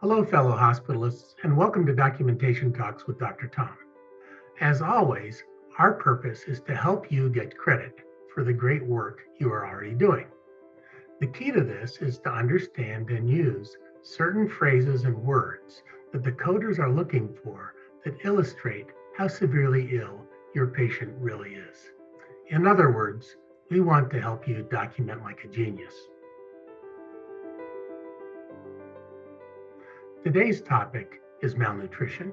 Hello, fellow hospitalists, and welcome to Documentation Talks with Dr. Tom. As always, our purpose is to help you get credit for the great work you are already doing. The key to this is to understand and use certain phrases and words that the coders are looking for that illustrate how severely ill your patient really is. In other words, we want to help you document like a genius. Today's topic is malnutrition.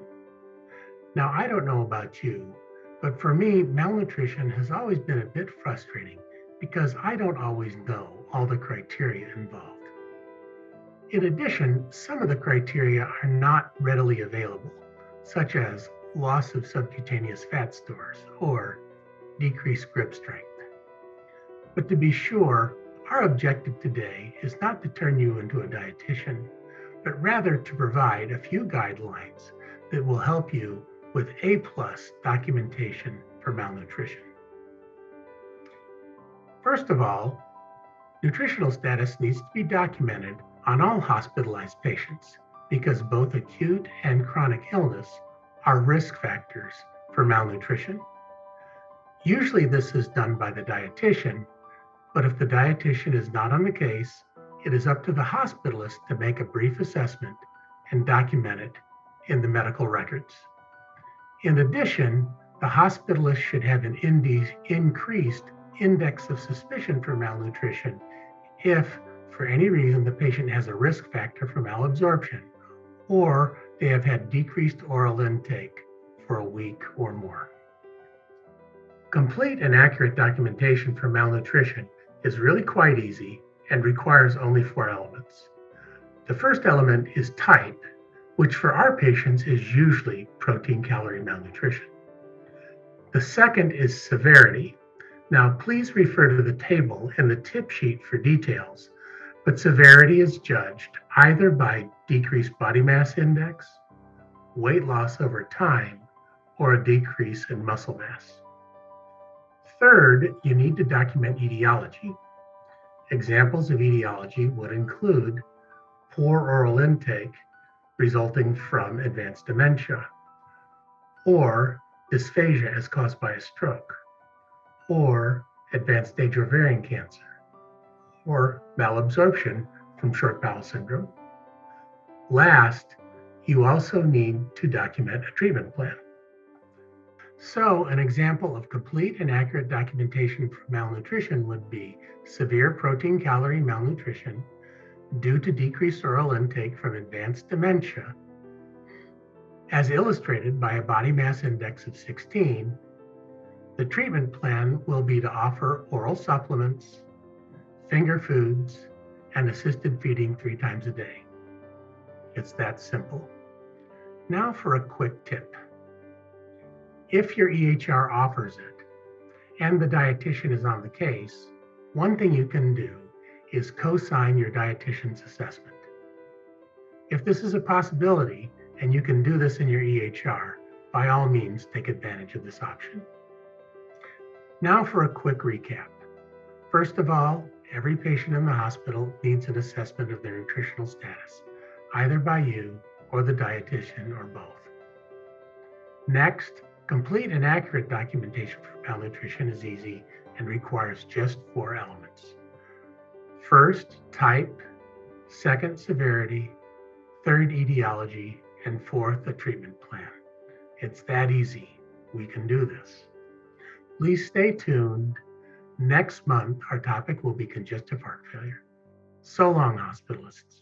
Now, I don't know about you, but for me, malnutrition has always been a bit frustrating because I don't always know all the criteria involved. In addition, some of the criteria are not readily available, such as loss of subcutaneous fat stores or decreased grip strength. But to be sure, our objective today is not to turn you into a dietitian, but rather to provide a few guidelines that will help you with A+ documentation for malnutrition. First of all, nutritional status needs to be documented on all hospitalized patients because both acute and chronic illness are risk factors for malnutrition. Usually this is done by the dietitian, but if the dietitian is not on the case, it is up to the hospitalist to make a brief assessment and document it in the medical records. In addition, the hospitalist should have an increased index of suspicion for malnutrition if, for any reason, the patient has a risk factor for malabsorption or they have had decreased oral intake for a week or more. Complete and accurate documentation for malnutrition is really quite easy and requires only 4 elements. The first element is type, which for our patients is usually protein-calorie malnutrition. The second is severity. Now, please refer to the table in the tip sheet for details, but severity is judged either by decreased body mass index, weight loss over time, or a decrease in muscle mass. Third, you need to document etiology. Examples of etiology would include poor oral intake resulting from advanced dementia, or dysphagia as caused by a stroke, or advanced stage ovarian cancer, or malabsorption from short bowel syndrome. Last, you also need to document a treatment plan. So an example of complete and accurate documentation for malnutrition would be severe protein-calorie malnutrition due to decreased oral intake from advanced dementia, as illustrated by a body mass index of 16. The treatment plan will be to offer oral supplements, finger foods, and assisted feeding 3 times a day. It's that simple. Now for a quick tip. If your EHR offers it and the dietitian is on the case, one thing you can do is co-sign your dietitian's assessment. If this is a possibility and you can do this in your EHR, by all means, take advantage of this option. Now for a quick recap. First of all, every patient in the hospital needs an assessment of their nutritional status, either by you or the dietitian or both. Next, complete and accurate documentation for malnutrition is easy and requires just 4 elements. First, type, second, severity, third, etiology, and fourth, a treatment plan. It's that easy. We can do this. Please stay tuned. Next month, our topic will be congestive heart failure. So long, hospitalists.